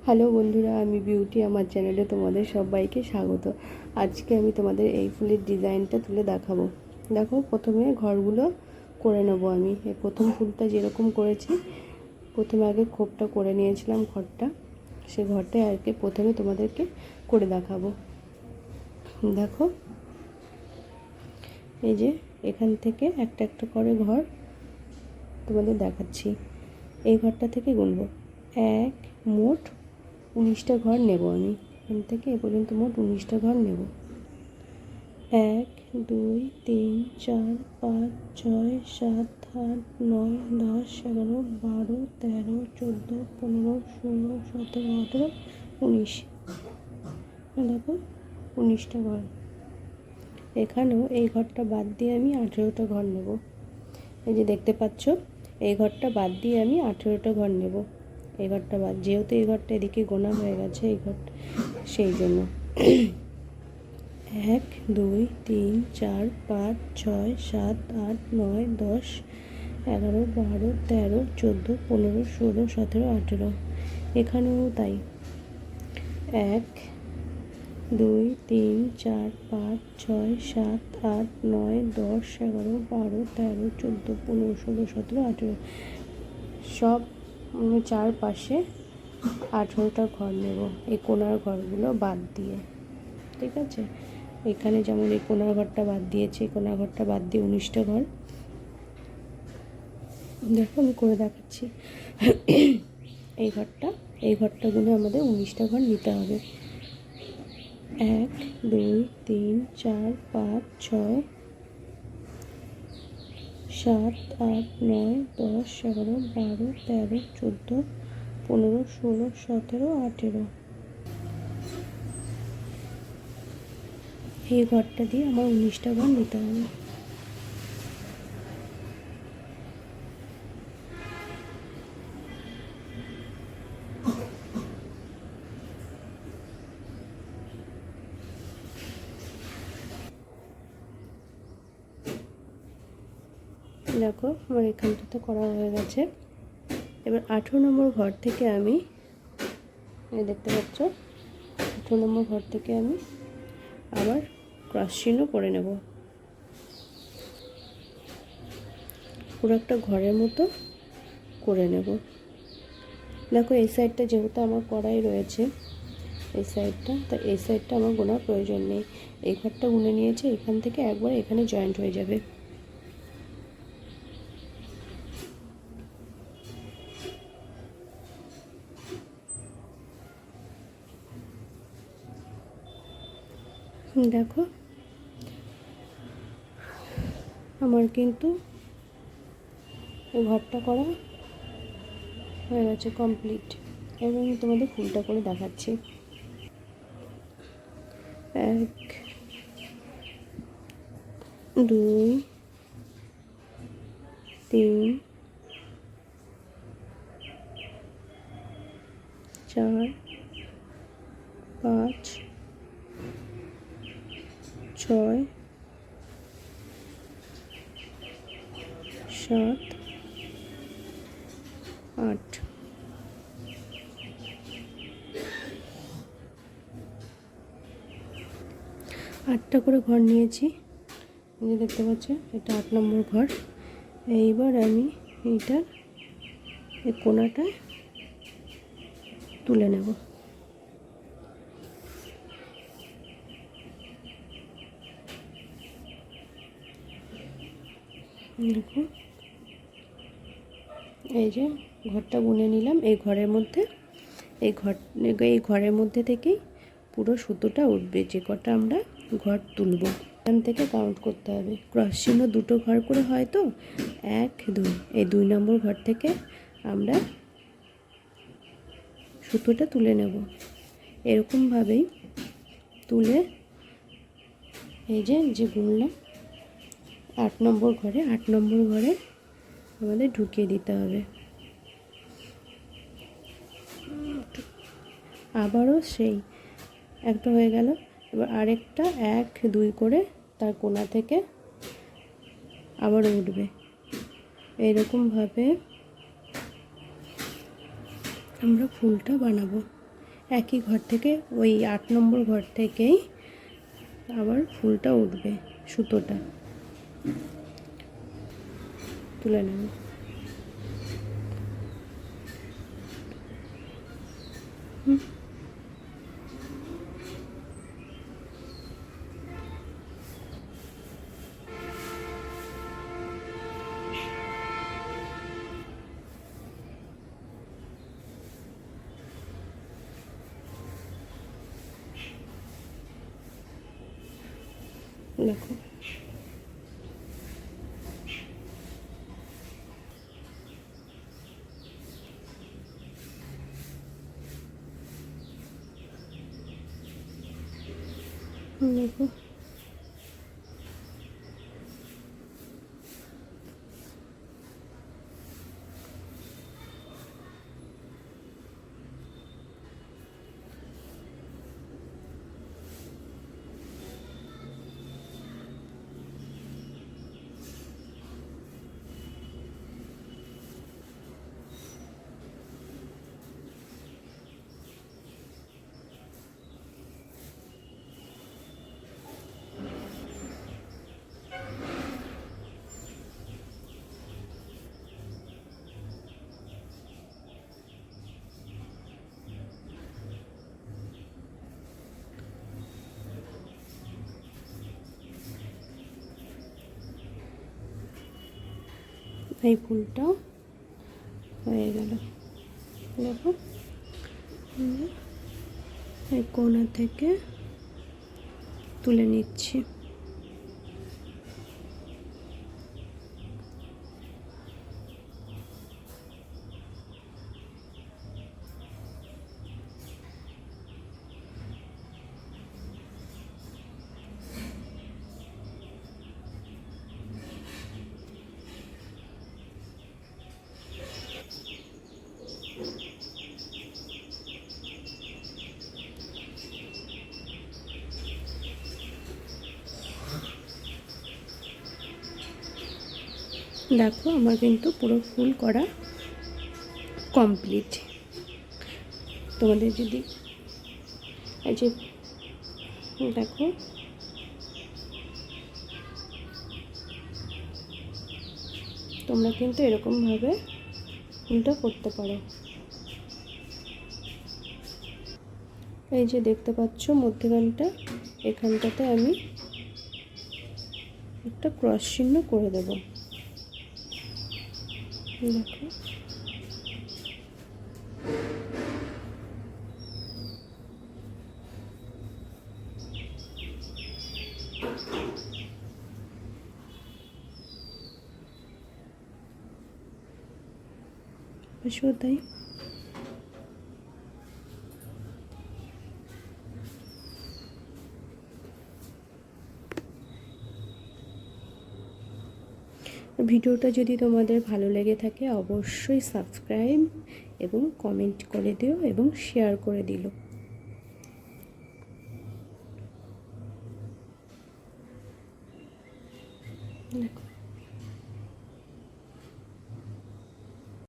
Hello বন্ধুরা, আমি beauty আমার চ্যানেলে তোমাদের সবাইকে স্বাগত। আজকে আমি তোমাদের এই ফুলের ডিজাইনটা তুলে দেখাবো। দেখো, প্রথমে ঘরগুলো করে নেব। আমি এই প্রথম ফুলটা যেরকম করেছি, প্রথমে আগে খোপটা করে নিয়েছিলাম ঘরটা, সে ঘরটাই আর কি প্রথমে তোমাদেরকে করে দেখাবো। দেখো, এই যে এখান থেকে একটা একটা করে ঘর তোমাদের দেখাচ্ছি। এই ঘরটা থেকে গুনবো। মোট 19টা ঘর নেব। আমি এখান থেকে এ পর্যন্ত মোট 19টা ঘর নেব। 1 2 3 4 5 6 7 8 9 10 11 12 13 14 15 16 17 18 19। দেখো, 19টা ঘর। এখানেও এই ঘরটা বাদ দিয়ে আমি 18টা ঘর নেব। এই যে দেখতে পাচ্ছ, এই ঘরটা বাদ দিয়ে আমি 18টা ঘর নেব। এই ঘরটা বাদ, যেহেতু এই ঘরটা এদিকে গোনা হয়ে গেছে, এই ঘরটা সেই জন্য 1 2 3 4 5 6 7 8 9 10 11 12 13 14 15 16 17 18। এখানেও তাই। 1 2 3 4 5 6 7 8 9 10 11 12 13 14 15 16 17 18। সব চারপাশে 18টা ঘর নেব, এই কোণার ঘরগুলো বাদ দিয়ে। ঠিক আছে, এখানে যেমন এই কোণার ঘরটা বাদ দিয়েছি, এই কোণার ঘরটা বাদ দিয়ে 19টা ঘর। দেখো, আমি করে দেখাচ্ছি। এই ঘরটা গুলো আমাদের 19টা ঘর নিতে হবে। 1 2 3 4 5 6 7 8 9 10 11 12 13 14 15 16 17 18। এই ঘরটা দিয়ে আমার 19টা ঘর নিতে হবে। দেখো, আমার এখানটাতে করা হয়ে গেছে। এবার 18 নম্বর ঘর থেকে আমি, দেখতে পাচ্ছ, 18 নম্বর ঘর থেকে আমি আবার ক্রস চিহ্ন করে নেব। পুরো একটা ঘরের মতো করে নেব। দেখো, এই সাইডটা যেহেতু আমার করাই রয়েছে, এই সাইডটা, তো এই সাইডটা আমার গোনার প্রয়োজন নেই। এই ঘরটা গুনে নিয়েছে, এখান থেকে একবার এখানে জয়েন্ট হয়ে যাবে। দেখো, আমার কিন্তু এই ঘরটা করা হয়ে গেছে, কমপ্লিট। এবার আমি তোমাদের ফুলটা করে দেখাচ্ছি। 1 2 3 4 5 6 7 8। আটটা করে ঘর নিয়েছি, এই যে দেখতে পাচ্ছ, এটা 8 নম্বর ঘর। এইবার আমি এইটার এই কোণাটা তুলে নেব। দেখো, এই যে ঘরটা বুনে নিলাম। এই ঘরের মধ্যে, এই ঘরের মধ্যে থেকেই পুরো সুতোটা উঠবে, যে কটা আমরা ঘর তুলব। এখান থেকে কাউন্ট করতে হবে। ক্রস চিহ্ন দুটো ঘর করে হয় তো, 1 2, এই 2 নম্বর ঘর থেকে আমরা সুতোটা তুলে নেব। এরকমভাবেই তুলে, এই যে গুনলাম 8 নম্বর ঘরে, 8 নম্বর ঘরে আমাদের ঢুকিয়ে দিতে হবে। আবারও সেই একটা হয়ে গেল। এবার আরেকটা 1 2 করে তার কোণা থেকে আবারও উঠবে। এইরকমভাবে আমরা ফুলটা বানাবো। একই ঘর থেকে, ওই 8 নম্বর ঘর থেকেই আবার ফুলটা উঠবে, সুতোটা তুলে নেব। দেখো দেখো এই ফুলটাও হয়ে গেল। দেখো এই কোণা থেকে তুলে নিচ্ছি। দেখো আমার কিন্তু পুরো ফুল করা কমপ্লিট। তোমাদের যদি এই যে দেখো তোমরা কিন্তু এরকমভাবে ফুলটা করতে পারো। এই যে দেখতে পাচ্ছ মধ্যখানটা, এখানটাতে আমি একটা ক্রস চিহ্ন করে দেব। দেখো তাই ভিডিওটা যদি তোমাদের ভালো লেগে থাকে অবশ্যই সাবস্ক্রাইব এবং কমেন্ট করে দিও এবং শেয়ার করে দিও। দেখো